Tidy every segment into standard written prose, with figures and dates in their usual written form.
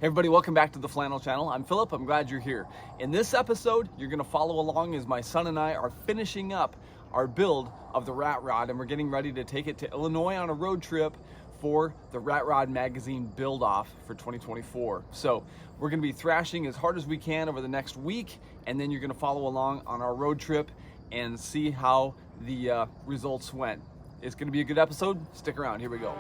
Hey everybody, welcome back to the Flannel Channel. I'm Philip, I'm glad you're here. In this episode, you're gonna follow along as my son and I are finishing up our build of the Rat Rod, and we're getting ready to take it to Illinois on a road trip for the Rat Rod magazine build off for 2024. So we're gonna be thrashing as hard as we can over the next week, and then you're gonna follow along on our road trip and see how the results went. It's gonna be a good episode, stick around, here we go.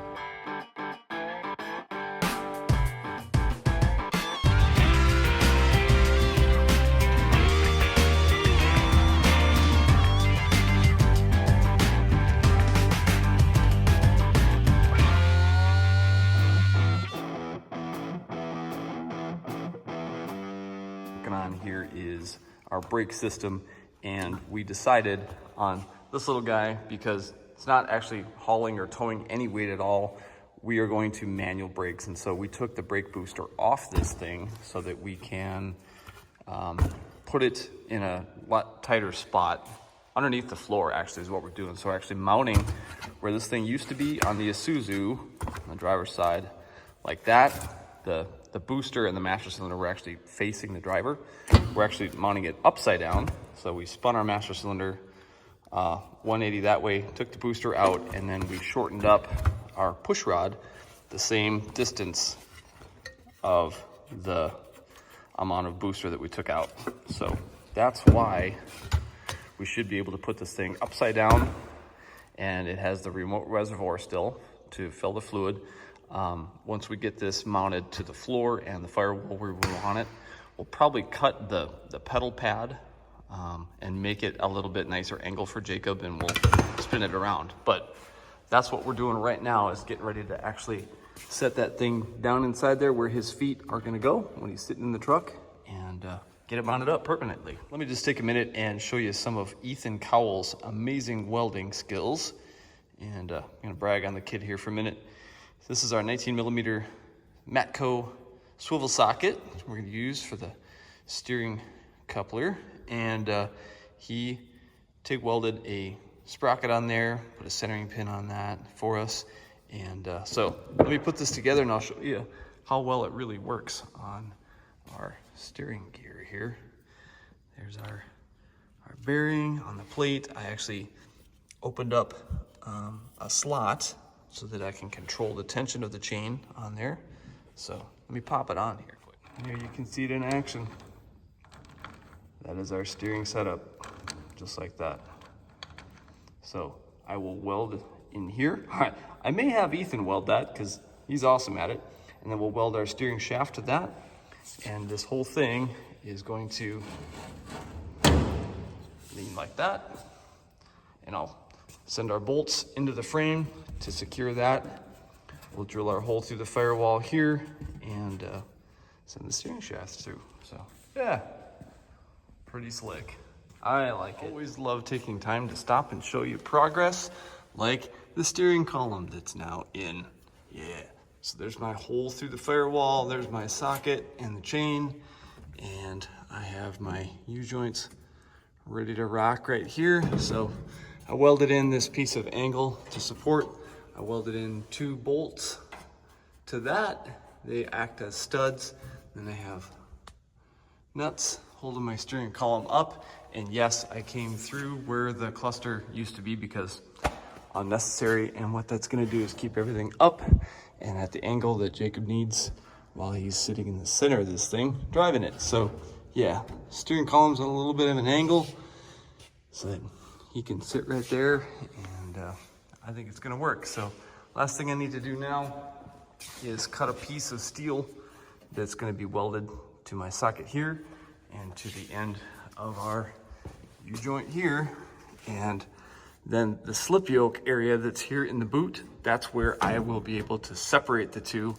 On here is our brake system, and we decided on this little guy because it's not actually hauling or towing any weight at all. We are going to manual brakes, and so we took the brake booster off this thing so that we can put it in a lot tighter spot underneath the floor. Actually is what we're doing. So we're actually mounting where this thing used to be on the Isuzu on the driver's side like that. The booster and the master cylinder were actually facing the driver. We're actually mounting it upside down. So we spun our master cylinder 180 that way, took the booster out, and then we shortened up our push rod the same distance of the amount of booster that we took out. So that's why we should be able to put this thing upside down, and it has the remote reservoir still to fill the fluid. Once we get this mounted to the floor and the firewall where we want it, we'll probably cut the pedal pad and make it a little bit nicer angle for Jacob, and we'll spin it around. But that's what we're doing right now, is getting ready to actually set that thing down inside there where his feet are gonna go when he's sitting in the truck, and get it mounted up permanently. Let me just take a minute and show you some of Ethan Cowell's amazing welding skills. And I'm gonna brag on the kid here for a minute. This is our 19mm Matco swivel socket we're going to use for the steering coupler, and he TIG welded a sprocket on there, put a centering pin on that for us, and so let me put this together and I'll show you how well it really works on our steering gear here. There's our bearing on the plate. I actually opened up a slot so that I can control the tension of the chain on there. So let me pop it on here quick. Here you can see it in action. That is our steering setup, just like that. So I will weld in here. I may have Ethan weld that because he's awesome at it. And then we'll weld our steering shaft to that. And this whole thing is going to lean like that. And I'll send our bolts into the frame to secure that. We'll drill our hole through the firewall here and send the steering shaft through. So yeah, pretty slick. I like it. Always love taking time to stop and show you progress, like the steering column that's now in. Yeah, so there's my hole through the firewall, there's my socket and the chain, and I have my U-joints ready to rock right here. So I welded in this piece of angle to support. I welded in 2 bolts to that. They act as studs. Then I have nuts holding my steering column up. And yes, I came through where the cluster used to be because unnecessary. And what that's gonna do is keep everything up and at the angle that Jacob needs while he's sitting in the center of this thing, driving it. So yeah, steering column's on a little bit of an angle so that he can sit right there, and I think it's gonna work. So last thing I need to do now is cut a piece of steel that's gonna be welded to my socket here and to the end of our U-joint here. And then the slip yoke area that's here in the boot, that's where I will be able to separate the two.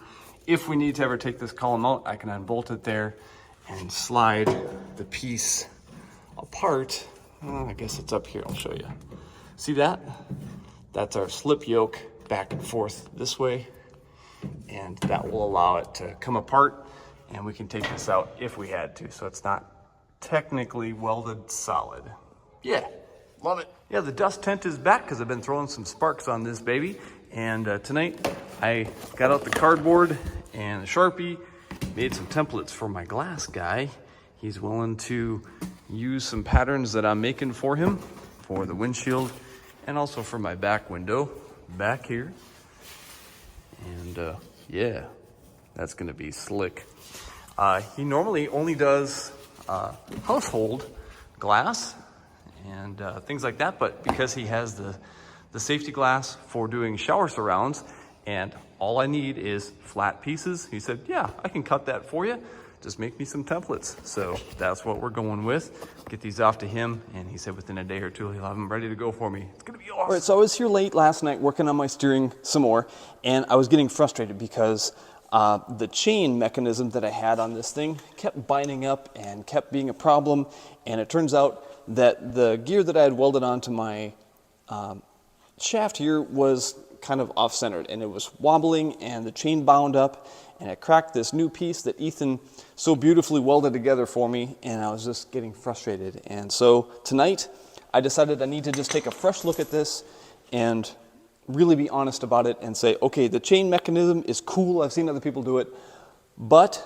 If we need to ever take this column out, I can unbolt it there and slide the piece apart. I guess it's up here, I'll show you. See that? That's our slip yoke back and forth this way, and that will allow it to come apart, and we can take this out if we had to, so it's not technically welded solid. Yeah, love it. Yeah, the dust tent is back because I've been throwing some sparks on this baby, and tonight I got out the cardboard and the Sharpie made some templates for my glass guy. He's willing to use some patterns that I'm making for him for the windshield and also for my back window back here. And yeah, that's gonna be slick. He normally only does household glass and things like that, but because he has the safety glass for doing shower surrounds and all I need is flat pieces, he said, yeah, I can cut that for you. Just make me some templates. So that's what we're going with. Get these off to him, and he said within a day or two, he'll have them ready to go for me. It's gonna be awesome. All right, so I was here late last night working on my steering some more, and I was getting frustrated because the chain mechanism that I had on this thing kept binding up and kept being a problem, and it turns out that the gear that I had welded onto my shaft here was kind of off-centered, and it was wobbling, and the chain bound up, and it cracked this new piece that Ethan so beautifully welded together for me, and I was just getting frustrated. And so tonight, I decided I need to just take a fresh look at this and really be honest about it and say, okay, the chain mechanism is cool, I've seen other people do it, but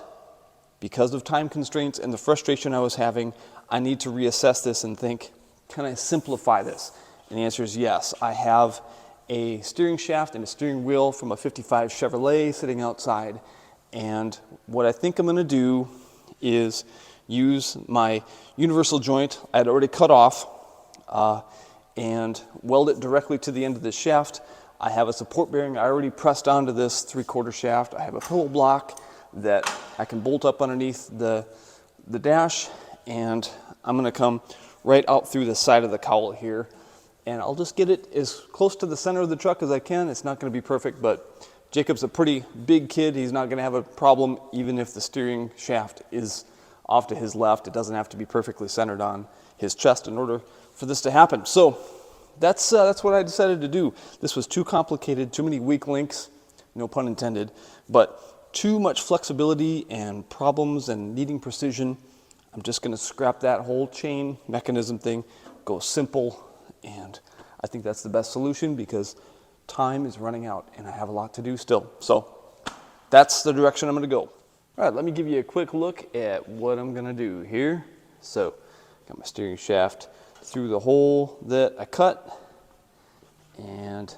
because of time constraints and the frustration I was having, I need to reassess this and think, can I simplify this? And the answer is yes. I have a steering shaft and a steering wheel from a 55 Chevrolet sitting outside, and what I think I'm going to do is use my universal joint I had already cut off and weld it directly to the end of the shaft. I have a support bearing I already pressed onto this 3/4 shaft. I have a pillow block that I can bolt up underneath the dash, and I'm going to come right out through the side of the cowl here, and I'll just get it as close to the center of the truck as I can. It's not going to be perfect, but Jacob's a pretty big kid. He's not going to have a problem even if the steering shaft is off to his left. It doesn't have to be perfectly centered on his chest in order for this to happen. So that's what I decided to do. This was too complicated, too many weak links, no pun intended, but too much flexibility and problems and needing precision. I'm just going to scrap that whole chain mechanism thing, go simple, and I think that's the best solution because time is running out and I have a lot to do still. So that's the direction I'm going to go. All right, let me give you a quick look at what I'm going to do here. So got my steering shaft through the hole that I cut, and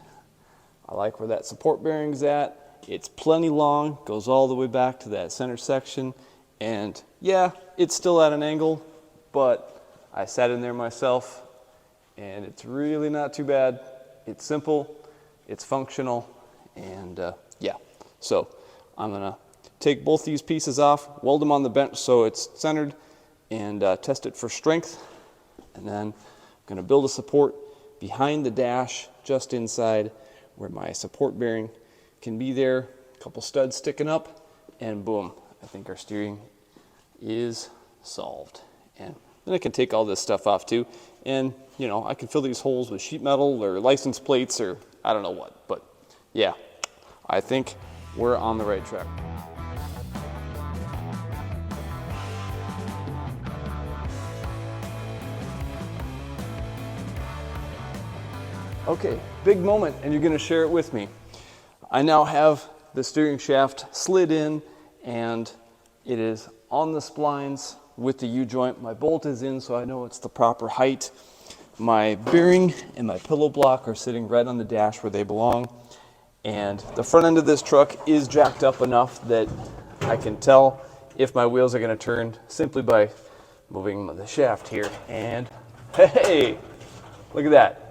I like where that support bearing's at. It's plenty long, goes all the way back to that center section, and yeah, it's still at an angle, but I sat in there myself and it's really not too bad. It's simple, it's functional, and yeah. So I'm gonna take both these pieces off, weld them on the bench so it's centered, and test it for strength. And then I'm gonna build a support behind the dash, just inside where my support bearing can be there. A couple studs sticking up, and boom, I think our steering is solved. And then I can take all this stuff off too, and you know, I can fill these holes with sheet metal or license plates or I don't know what, but yeah, I think we're on the right track. Okay, big moment, and you're gonna share it with me. I now have the steering shaft slid in, and it is on the splines with the U-joint. My bolt is in, so I know it's the proper height. My bearing and my pillow block are sitting right on the dash where they belong. And the front end of this truck is jacked up enough that I can tell if my wheels are gonna turn simply by moving the shaft here. And hey, look at that.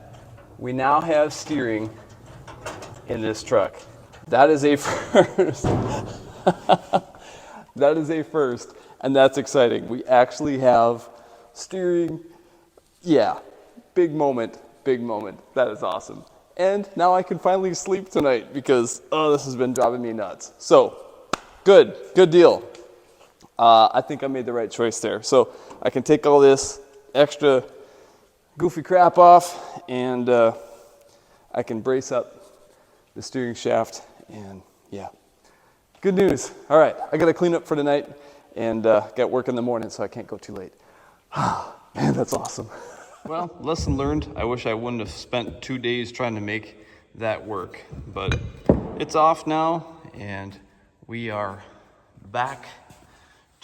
We now have steering in this truck. That is a first. That is a first, and that's exciting. We actually have steering. Yeah, big moment, big moment. That is awesome. And now I can finally sleep tonight because, oh, this has been driving me nuts. So, good deal. I think I made the right choice there. So I can take all this extra goofy crap off, and I can brace up the steering shaft, and yeah, good news. All right, I got to clean up for tonight and get work in the morning, so I can't go too late. Man, that's awesome. Well, lesson learned. I wish I wouldn't have spent 2 days trying to make that work, but it's off now, and we are back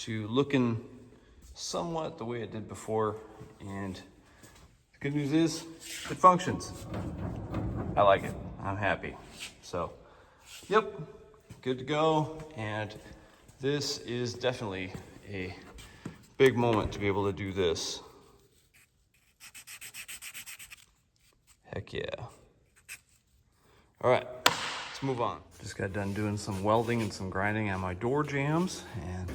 to looking somewhat the way it did before. And the good news is it functions. I like it. I'm happy. So, yep, good to go. And this is definitely a big moment to be able to do this. Heck yeah. All right, let's move on. Just got done doing some welding and some grinding on my door jambs, and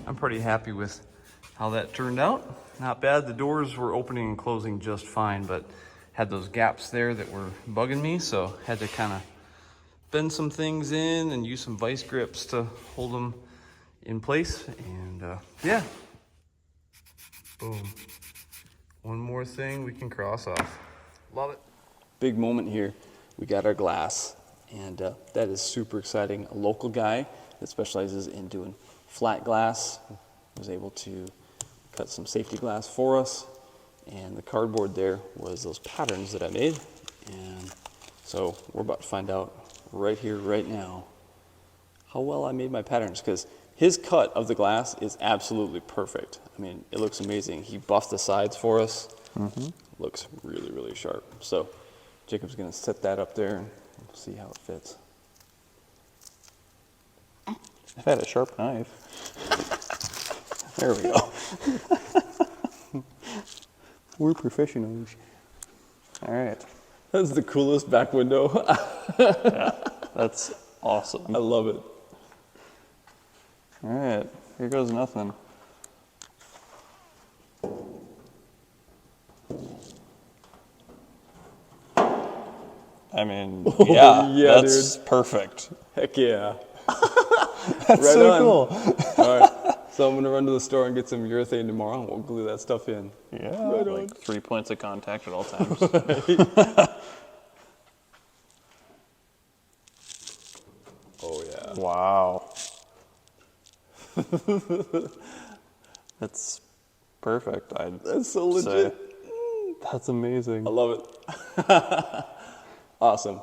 I'm pretty happy with how that turned out. Not bad. The doors were opening and closing just fine, but had those gaps there that were bugging me, so had to kind of bend some things in and use some vice grips to hold them in place. And yeah, boom. One more thing we can cross off. Love it. Big moment here. We got our glass, and that is super exciting. A local guy that specializes in doing flat glass was able to cut some safety glass for us, and the cardboard there was those patterns that I made. And so we're about to find out right here, right now, how well I made my patterns, because his cut of the glass is absolutely perfect. I mean, it looks amazing. He buffed the sides for us. Looks really, really sharp. So Jacob's gonna set that up there and we'll see how it fits. I've had a sharp knife. There we go. We're professionals. All right. That's the coolest back window. Yeah, that's awesome. I love it. All right, here goes nothing. I mean, yeah, yeah, that's perfect. Heck yeah. That's Right so on. cool. All right. So I'm gonna run to the store and get some urethane tomorrow, and we'll glue that stuff in. Yeah, Right on. like 3 points of contact at all times. Oh yeah. Wow. That's perfect. That's so legit. That's amazing. I love it. Awesome.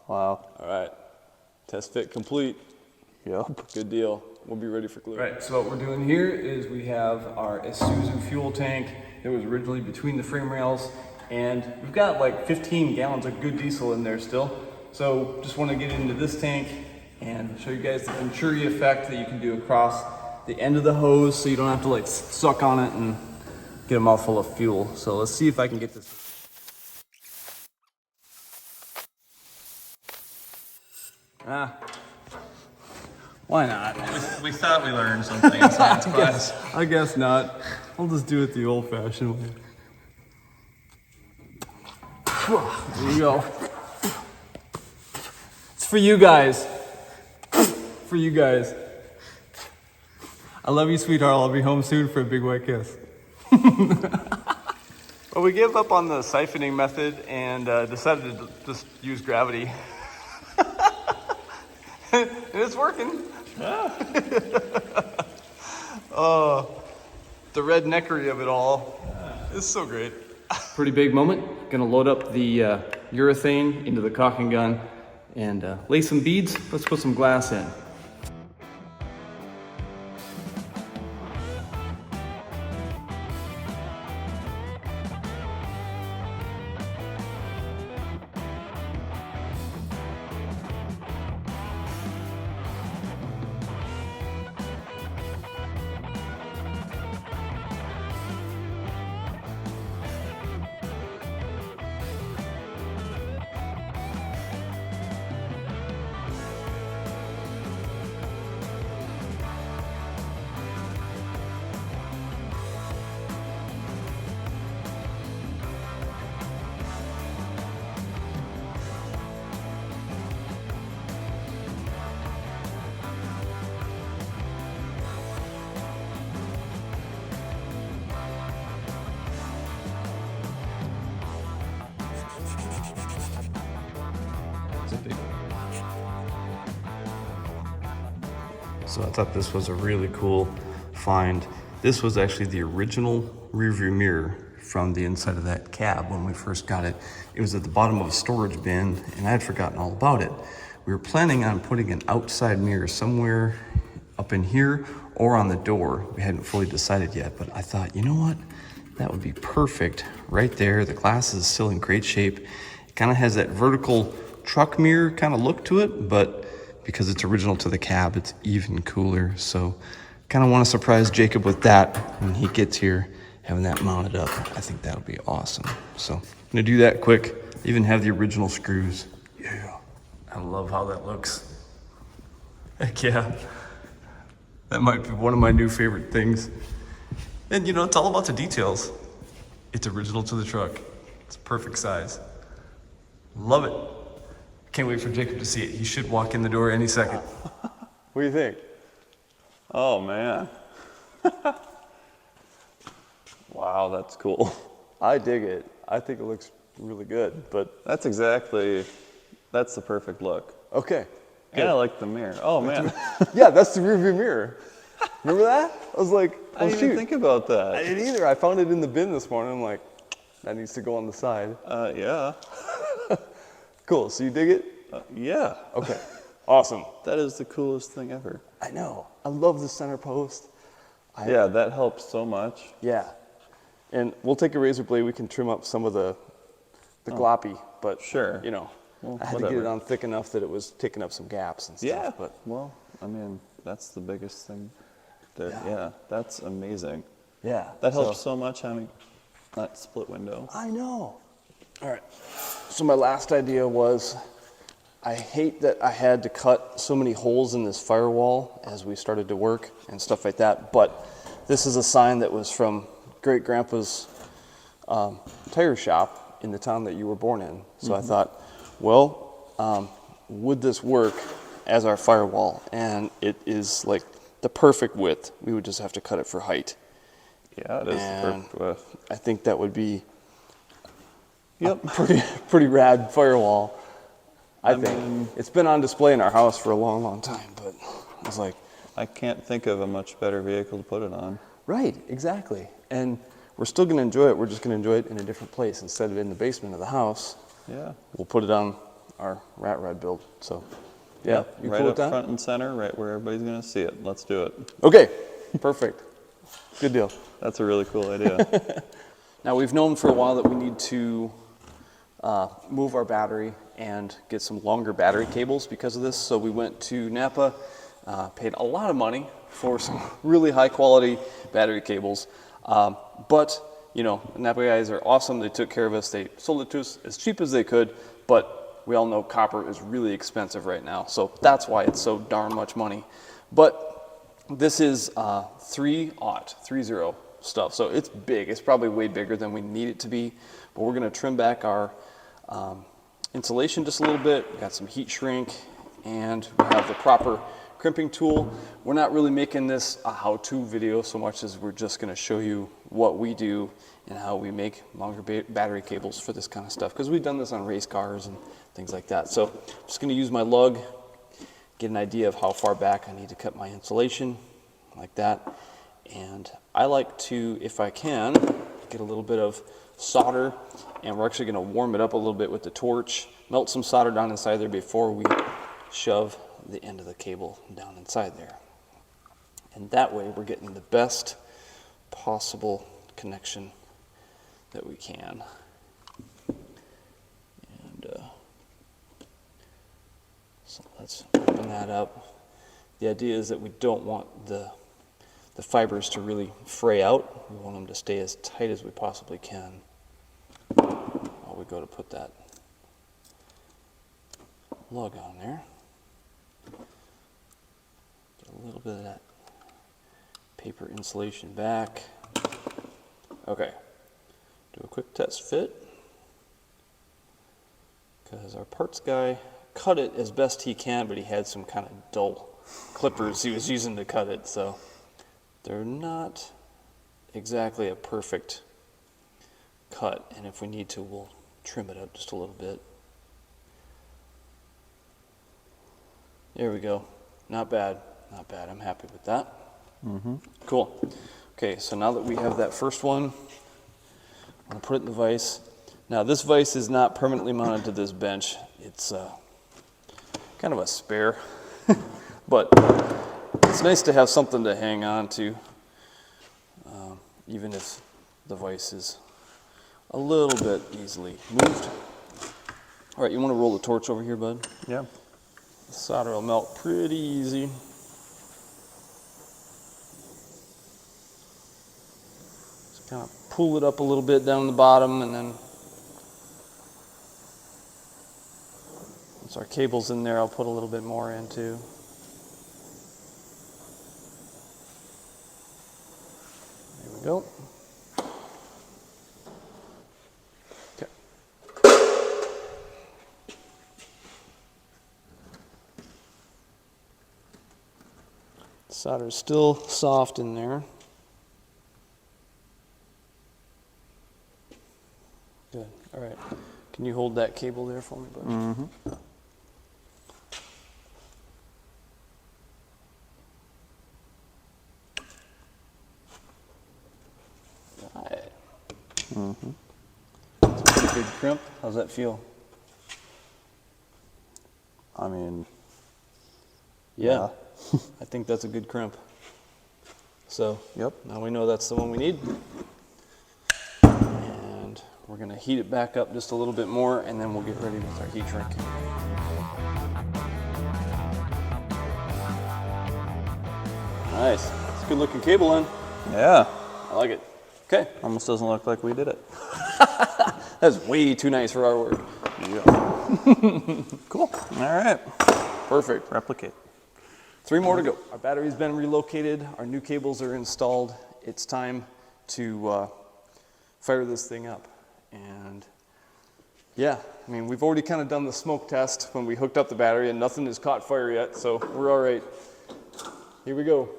Wow. All right. Test fit complete. Yep. Good deal. We'll be ready for glue. Right, so what we're doing here is we have our Isuzu fuel tank that was originally between the frame rails, and we've got like 15 gallons of good diesel in there still. So just want to get into this tank and show you guys the Venturi effect that you can do across the end of the hose, so you don't have to like suck on it and get a mouthful of fuel. So let's see if I can get this. Why not? We thought we learned something in science class. I guess not. I'll just do it the old-fashioned way. There you go. It's for you guys. For you guys. I love you, sweetheart. I'll be home soon for a big white kiss. Well, we gave up on the siphoning method and decided to just use gravity. And it's working. Oh, the redneckery of it all is so great. Pretty big moment. Gonna load up the urethane into the caulking gun and lay some beads. Let's put some glass in. So I thought this was a really cool find. This was actually the original rearview mirror from the inside of that cab when we first got it. It was at the bottom of a storage bin and I had forgotten all about it. We were planning on putting an outside mirror somewhere up in here or on the door. We hadn't fully decided yet, but I thought, you know what? That would be perfect right there. The glass is still in great shape. It kind of has that vertical truck mirror kind of look to it, but because it's original to the cab, it's even cooler. So kind of want to surprise Jacob with that when he gets here, having that mounted up. I think that'll be awesome. So I'm gonna do that quick. Even have the original screws. Yeah, I love how that looks. Heck yeah. That might be one of my new favorite things. And you know, it's all about the details. It's original to the truck. It's perfect size. Love it. Can't wait for Jacob to see it. He should walk in the door any second. What do you think? Oh, man. Wow, that's cool. I dig it. I think it looks really good, but that's the perfect look. Okay. And I like the mirror. Oh, man. Yeah, that's the rear view mirror. Remember that? I was like, I oh didn't shoot. even think about that. I didn't either. I found it in the bin this morning. I'm like, that needs to go on the side. Yeah. Cool. So you dig it? Yeah. Okay. Awesome. That is the coolest thing ever. I know. I love the center post. Yeah, that helps so much. Yeah. And we'll take a razor blade. We can trim up some of the gloppy, but Sure. you know, Well, I had to get whatever. it on thick enough that it was taking up some gaps and stuff. Yeah. But Well, I mean, that's the biggest thing. Yeah. Yeah, that's amazing. yeah. That helps so much having that split window. I know. All right. So my last idea was, I hate that I had to cut so many holes in this firewall as we started to work and stuff like that, but this is a sign that was from great grandpa's tire shop in the town that you were born in. So I thought, well, would this work as our firewall? And it is like the perfect width. We would just have to cut it for height. Yeah, it is the And perfect width. I think that would be Yep. pretty rad firewall. I think mean- it's been on display in our house for a long time, but I was like, I can't think of a much better vehicle to put it on. right, exactly. And we're still going to enjoy it. We're just going to enjoy it in a different place instead of in the basement of the house. Yeah. We'll put it on our Rat Rod build. So, yeah, you right cool up with that? front and center, right where everybody's gonna see it. Let's do it. Okay, perfect. Good deal. That's a really cool idea. Now, we've known for a while that we need to move our battery and get some longer battery cables because of this. So we went to Napa, paid a lot of money for some really high quality battery cables. But, you know, Napa guys are awesome. They took care of us. They sold it to us as cheap as they could, but we all know copper is really expensive right now. So that's why it's so darn much money. But this is 30 stuff. So it's big. It's probably way bigger than we need it to be. But we're going to trim back our insulation just a little bit. We got some heat shrink, and we have the proper crimping tool. We're not really making this a how-to video so much as we're just going to show you what we do and how we make longer battery cables for this kind of stuff, because we've done this on race cars and things like that. So I'm just going to use my lug, get an idea of how far back I need to cut my insulation, like that. And I like to, if I can, get a little bit of solder, and we're actually going to warm it up a little bit with the torch, melt some solder down inside there before we shove the end of the cable down inside there. And that way we're getting the best possible connection that we can. And so let's open that up. The idea is that we don't want the fibers to really fray out. We want them to stay as tight as we possibly can while we go to put that lug on there. Get a little bit of that paper insulation back. Okay, do a quick test fit, because our parts guy cut it as best he can, but he had some kind of dull clippers he was using to cut it, so they're not exactly a perfect cut, and if we need to, we'll trim it up just a little bit. There we go. Not bad. Not bad. I'm happy with that. Cool. Okay, so now that we have that first one, I'm going to put it in the vise. Now, this vise is not permanently mounted to this bench. It's kind of a spare, but It's nice to have something to hang on to, even if the vise is a little bit easily moved. All right, you want to roll the torch over here, bud? Yeah. The solder will melt pretty easy. Just kind of pull it up a little bit down the bottom, and then once our cable's in there, I'll put a little bit more in too. There we go. Okay. Solder is still soft in there. Good. All right. Can you hold that cable there for me, bud? Mm-hmm. All right. Mm-hmm. That's a pretty good crimp. How's that feel? I mean, Yeah. I think that's a good crimp. So, Yep. now we know that's the one we need. And we're going to heat it back up just a little bit more, and then we'll get ready with our heat shrink. Nice. It's a good looking cable in. yeah. I like it. Okay. Almost doesn't look like we did it. That's way too nice for our work. Yeah. Cool. All right. Perfect. Replicate. 3 more to go. Our battery's been relocated. Our new cables are installed. It's time to fire this thing up. And yeah, I mean, we've already kind of done the smoke test when we hooked up the battery, and nothing has caught fire yet, so we're all right. Here we go.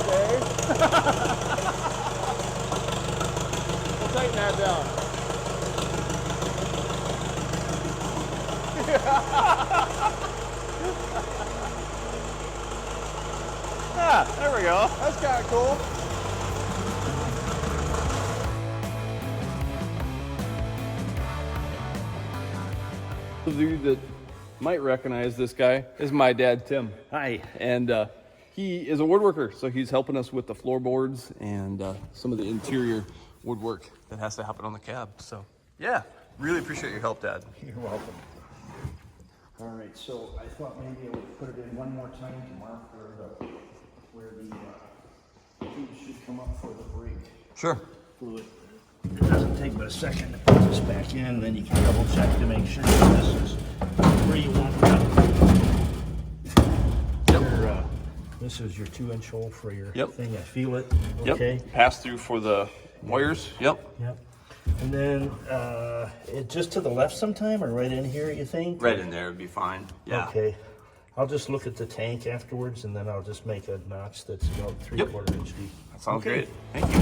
Okay. We'll tighten that down. Ah, there we go. That's kind of cool. Those of you that might recognize this guy is my dad, Tim. Hi. And he is a woodworker, so he's helping us with the floorboards and some of the interior woodwork that has to happen on the cab. So yeah, really appreciate your help, Dad. You're welcome. All right, so I thought maybe I would put it in one more time to mark where the tubes should come up for the brake Sure. fluid. It doesn't take but a second to put this back in, and then you can double check to make sure that this is where you want it. This is your 2-inch hole for your Yep. thing. I feel it. Yep. Okay. Pass through for the wires. Yep. Yep. And then just to the left sometime, or right in here, you think? Right in there would be fine. Yeah. Okay. I'll just look at the tank afterwards, and then I'll just make a notch that's about 3/4 inch deep. That sounds Okay. great. Thank you.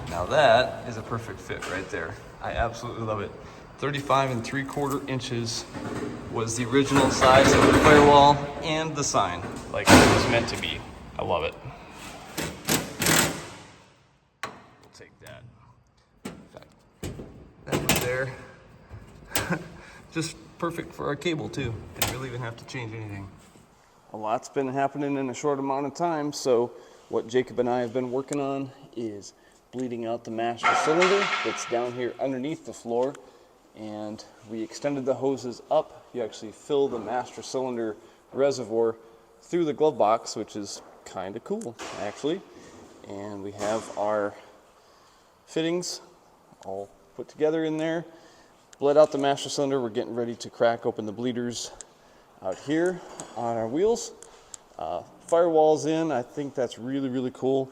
Now that is a perfect fit right there. I absolutely love it. 35 3/4 inches was the original size of the firewall and the sign, like it was meant to be. I love it. We'll take that. In fact, that is there. Just perfect for our cable too. Didn't really even have to change anything. A lot's been happening in a short amount of time, so what Jacob and I have been working on is bleeding out the master cylinder that's down here underneath the floor, and we extended the hoses up. You actually fill the master cylinder reservoir through the glove box, which is kind of cool actually. And we have our fittings all put together in there. Bled out the master cylinder. We're getting ready to crack open the bleeders out here on our wheels. Firewall's in. I think that's really, really cool.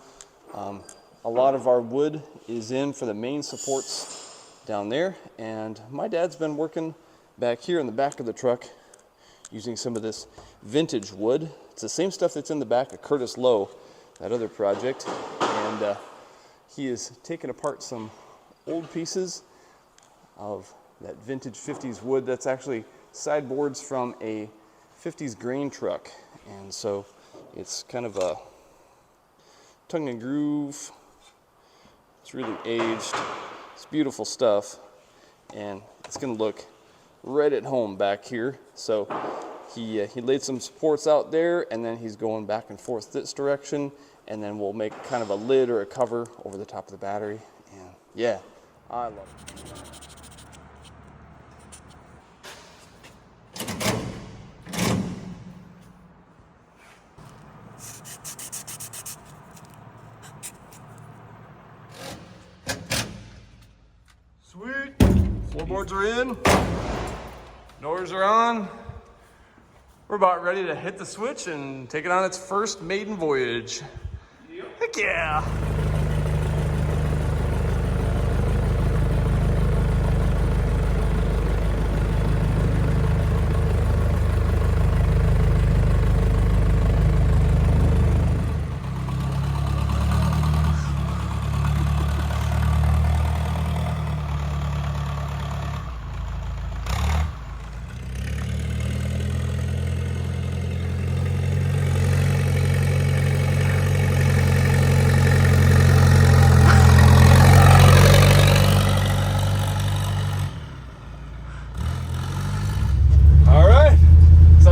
A lot of our wood is in for the main supports down there, and my dad's been working back here in the back of the truck using some of this vintage wood. It's the same stuff that's in the back of Curtis Lowe, that other project, and he is taking apart some old pieces of that vintage 50s wood. That's actually sideboards from a 50s grain truck. And so it's kind of a tongue and groove. It's really aged. It's beautiful stuff. And it's gonna look right at home back here. So he laid some supports out there, and then he's going back and forth this direction, and then we'll make kind of a lid or a cover over the top of the battery. And yeah, I love it. Sweet. Floorboards are in. Doors are on. We're about ready to hit the switch and take it on its first maiden voyage. Yep. Heck yeah.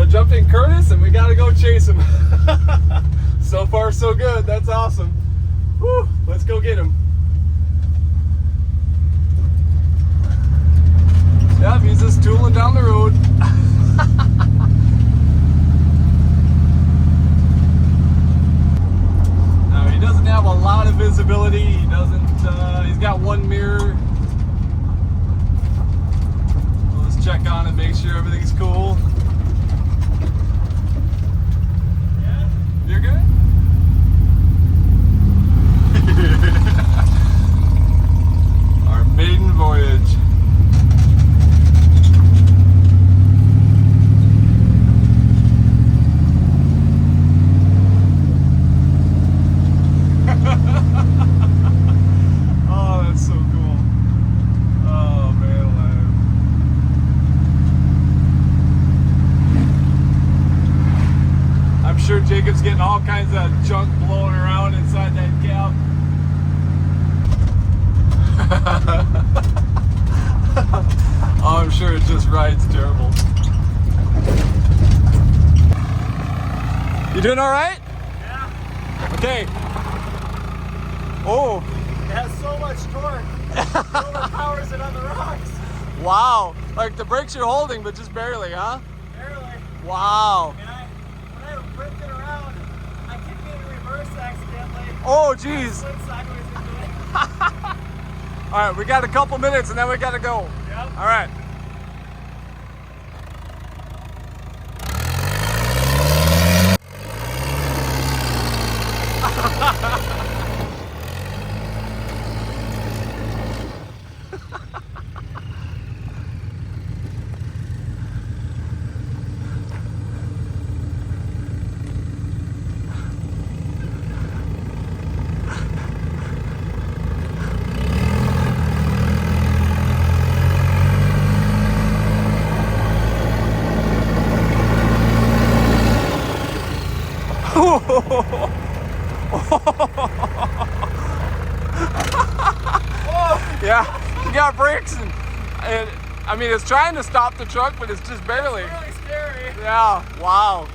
Jumped in Curtis and we gotta go chase him. So far so good, that's awesome. Whew, let's go get him. Yep, he's just tooling down the road. Now he doesn't have a lot of visibility. He doesn't, he's got one mirror. Let's check on it, make sure everything's cool. You're good? Our maiden voyage. Oh, that's so cool. Oh, man alive. I'm sure Jacob's getting all kinds of junk blowing around inside that cab. Oh, I'm sure it just rides terrible. You doing all right? Yeah. Okay. Oh. It has so much torque. It overpowers it on the rocks. Wow. Like the brakes you're holding, but just barely, huh? Barely. Wow. And when I whipped it around, I kicked it in reverse accidentally. Oh, geez. Went sideways into it. All right, we got a couple minutes and then we gotta go. Yep. All right. Yeah, you got brakes and I mean it's trying to stop the truck, but it's just barely. It's really scary. Yeah, wow.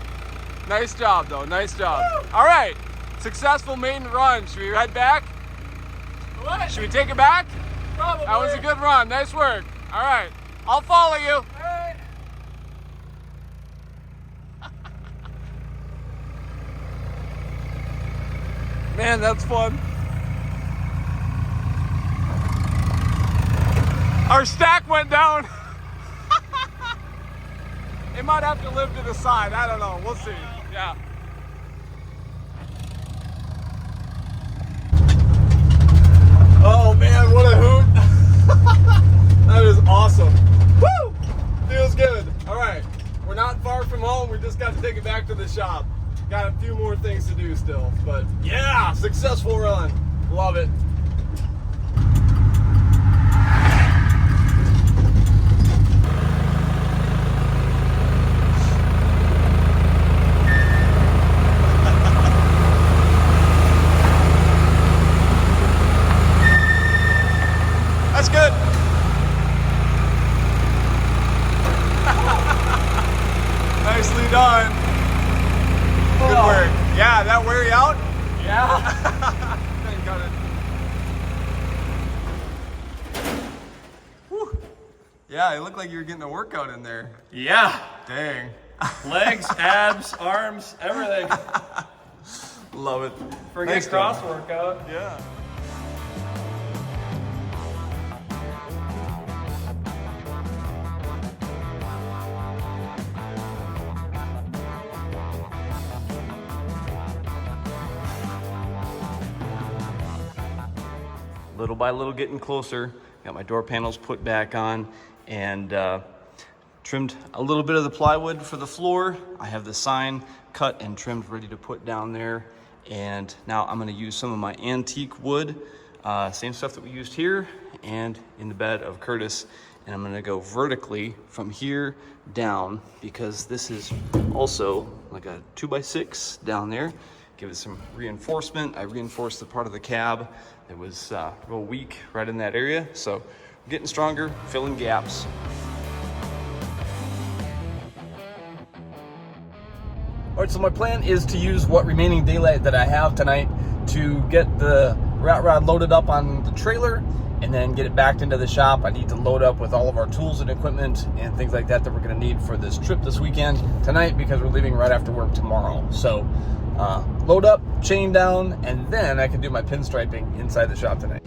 Nice job though, nice job. Woo! All right, successful maiden run. Should we head back? What? Should we take it back? Probably. That was a good run, nice work. All right, I'll follow you. All right. Man, that's fun. Our stack went down. It might have to live to the side. I don't know. We'll see. Yeah. Oh man, what a hoot. That is awesome. Woo! Feels good. All right. We're not far from home. We just got to take it back to the shop. Got a few more things to do still. But yeah, successful run. Love it. Yeah, that wear you out? Yeah. Got it. Whew. Yeah, it looked like you were getting a workout in there. Yeah. Dang. Legs, abs, arms, everything. Love it. Forget Nice cross job. workout. Yeah. Little by little getting closer. Got my door panels put back on and trimmed a little bit of the plywood for the floor. I have the sign cut and trimmed, ready to put down there. And now I'm gonna use some of my antique wood, same stuff that we used here and in the bed of Curtis. And I'm gonna go vertically from here down because this is also like a 2x6 down there. Give it some reinforcement. I reinforced the part of the cab that was real weak right in that area. So we're getting stronger, filling gaps. All right, so my plan is to use what remaining daylight that I have tonight to get the rat rod loaded up on the trailer and then get it backed into the shop. I need to load up with all of our tools and equipment and things like that that we're gonna need for this trip this weekend tonight because we're leaving right after work tomorrow. So load up, chain down, and then I can do my pinstriping inside the shop tonight.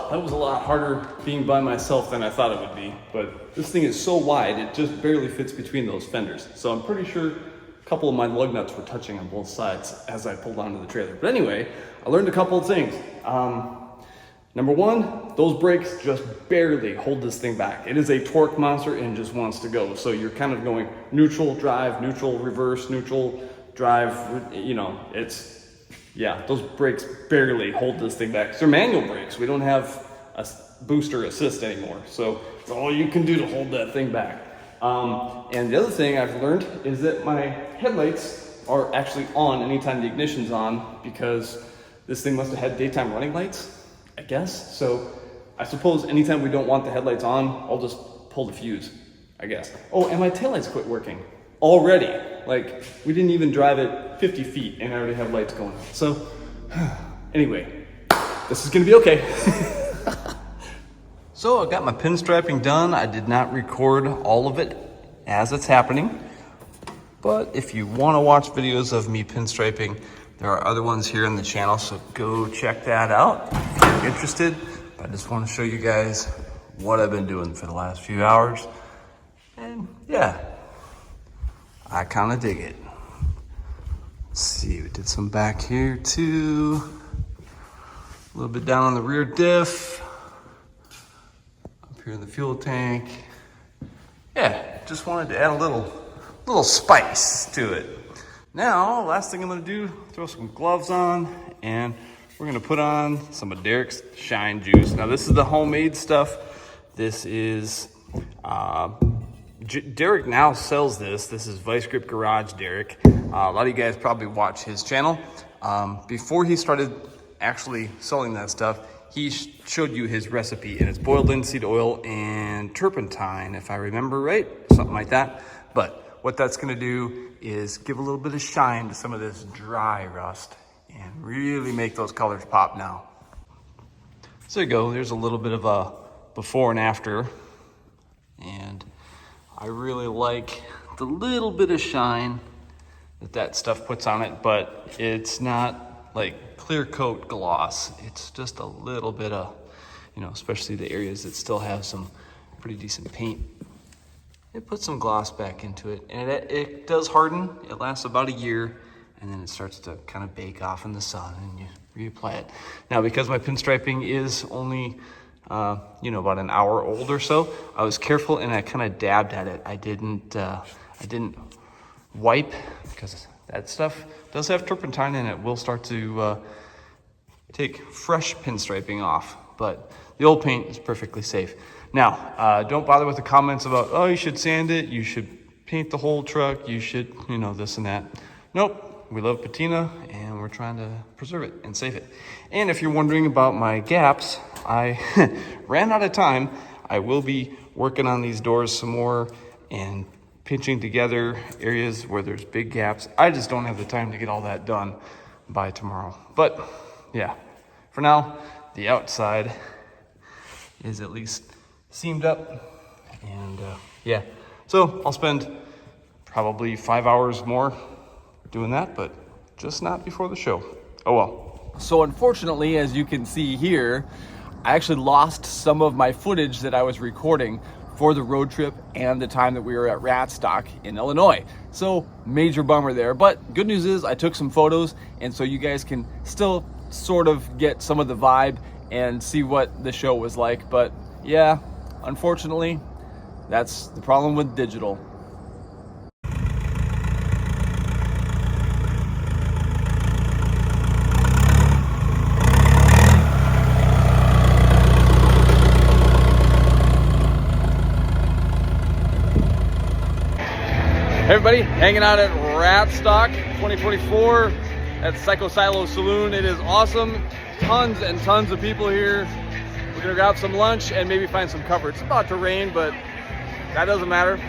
That was a lot harder being by myself than I thought it would be, but this thing is so wide, it just barely fits between those fenders. So I'm pretty sure a couple of my lug nuts were touching on both sides as I pulled onto the trailer. But anyway, I learned a couple of things. Number one, those brakes just barely hold this thing back. It is a torque monster and just wants to go. So you're kind of going neutral, drive, neutral, reverse, neutral, drive, you know, yeah, those brakes barely hold this thing back. They're manual brakes. We don't have a booster assist anymore. So it's all you can do to hold that thing back. And the other thing I've learned is that my headlights are actually on anytime the ignition's on because this thing must have had daytime running lights, I guess. So I suppose anytime we don't want the headlights on, I'll just pull the fuse, I guess. Oh, and my taillights quit working already. Like, we didn't even drive it 50 feet and I already have lights going on. So, anyway, this is gonna be okay. So I got my pinstriping done. I did not record all of it as it's happening. But if you wanna watch videos of me pinstriping, there are other ones here on the channel, so go check that out if you're interested. But I just wanna show you guys what I've been doing for the last few hours. And yeah, I kind of dig it. Let's see, we did some back here too. A little bit down on the rear diff. Up here in the fuel tank. Yeah, just wanted to add a little spice to it. Now, last thing I'm gonna do, throw some gloves on and we're gonna put on some of Derek's Shine Juice. Now this is the homemade stuff. This is, Derek now sells this. This is Vice Grip Garage Derek. A lot of you guys probably watch his channel. Before he started actually selling that stuff, he showed you his recipe, and it's boiled linseed oil and turpentine, if I remember right, something like that. But what that's gonna do is give a little bit of shine to some of this dry rust and really make those colors pop now. So there you go, there's a little bit of a before and after. And I really like the little bit of shine that stuff puts on it, but it's not like clear coat gloss. It's just a little bit of, you know, especially the areas that still have some pretty decent paint. It puts some gloss back into it, and it does harden. It lasts about a year, and then it starts to kind of bake off in the sun, and you reapply it. Now, because my pinstriping is only you know, about an hour old or so, I was careful and I kind of dabbed at it. I didn't wipe because that stuff does have turpentine in it. Will start to take fresh pinstriping off, but the old paint is perfectly safe. Now, don't bother with the comments about, oh, you should sand it, you should paint the whole truck, you should, you know, this and that. Nope, we love patina and we're trying to preserve it and save it. And if you're wondering about my gaps, I ran out of time. I will be working on these doors some more and pinching together areas where there's big gaps. I just don't have the time to get all that done by tomorrow. But yeah, for now, the outside is at least seamed up. And yeah, so I'll spend probably 5 hours more doing that, but just not before the show. Oh well. So unfortunately, as you can see here, I actually lost some of my footage that I was recording for the road trip and the time that we were at Ratstock in Illinois. So major bummer there, but good news is I took some photos, and so you guys can still sort of get some of the vibe and see what the show was like. But yeah, unfortunately, that's the problem with digital. Hey everybody, hanging out at Ratstock 2024 at Psycho Silo Saloon. It is awesome. Tons and tons of people here. We're gonna grab some lunch and maybe find some cover. It's about to rain, but that doesn't matter.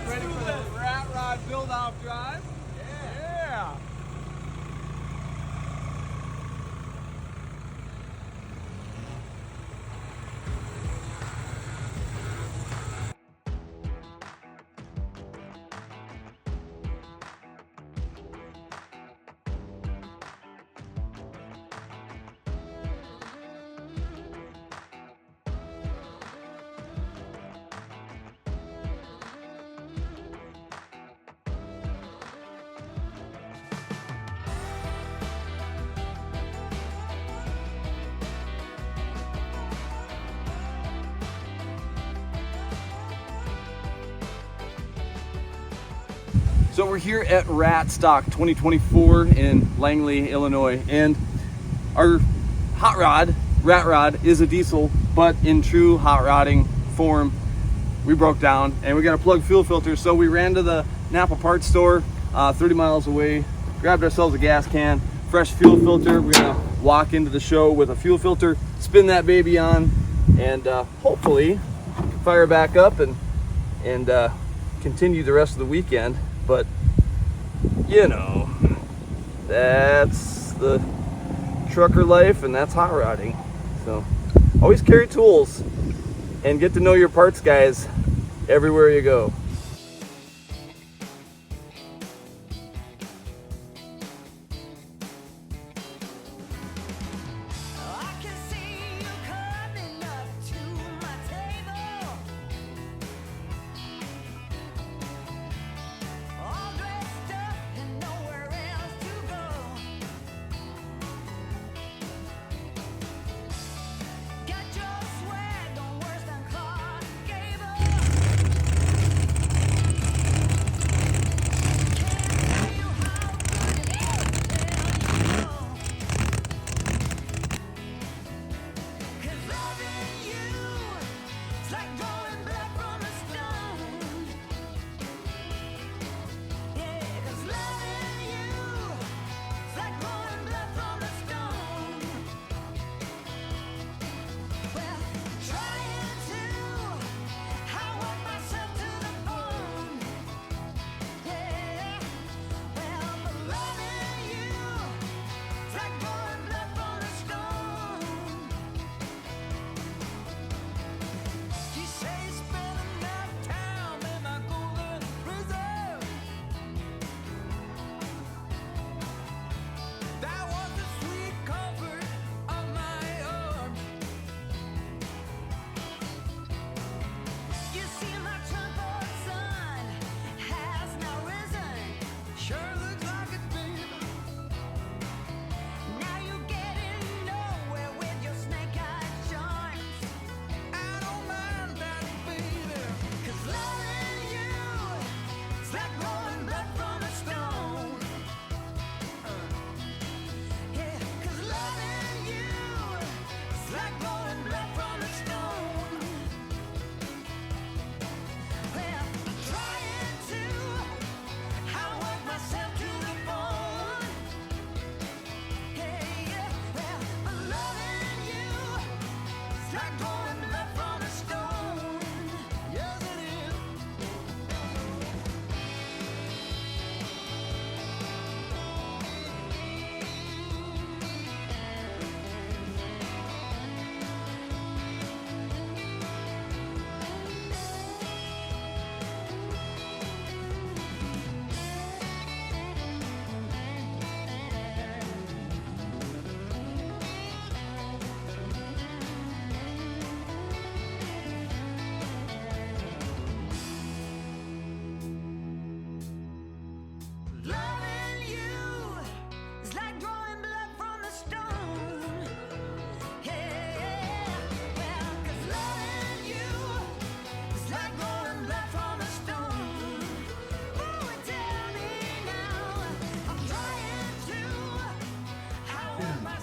Ready for the Rat Rod Build off drive? Yeah. So we're here at Ratstock 2024 in Langley, Illinois, and our hot rod, Rat Rod, is a diesel, but in true hot rodding form, we broke down and we got a plug fuel filter. So we ran to the Napa parts store 30 miles away, grabbed ourselves a gas can, fresh fuel filter. We're gonna walk into the show with a fuel filter, spin that baby on, and hopefully fire back up and continue the rest of the weekend. But you know, that's the trucker life and that's hot rodding. So always carry tools and get to know your parts guys everywhere you go.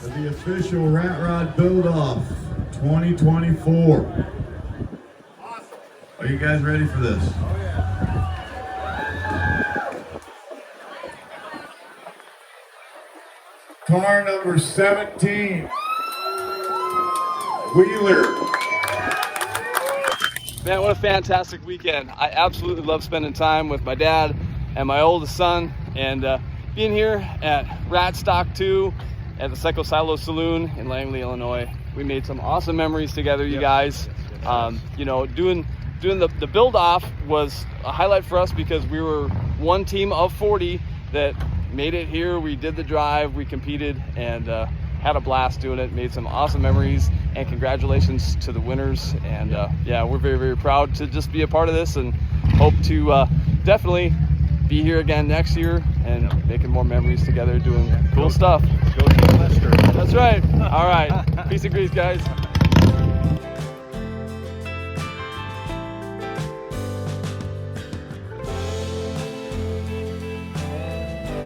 for the official Rat Rod Build Off 2024. Are you guys ready for this? Oh yeah. Car number 17, Wheeler. Man, what a fantastic weekend. I absolutely love spending time with my dad and my oldest son, and being here at Ratstock 2 at the Psycho Silo Saloon in Langley, Illinois. We made some awesome memories together, you guys. You know, doing the build off was a highlight for us because we were one team of 40 that made it here. We did the drive, we competed, and had a blast doing it. Made some awesome memories, and congratulations to the winners. And yeah, we're very, very proud to just be a part of this, and hope to definitely be here again next year and making more memories together, doing cool stuff. Go Team Lester. That's right. All right. Peace and grease, guys.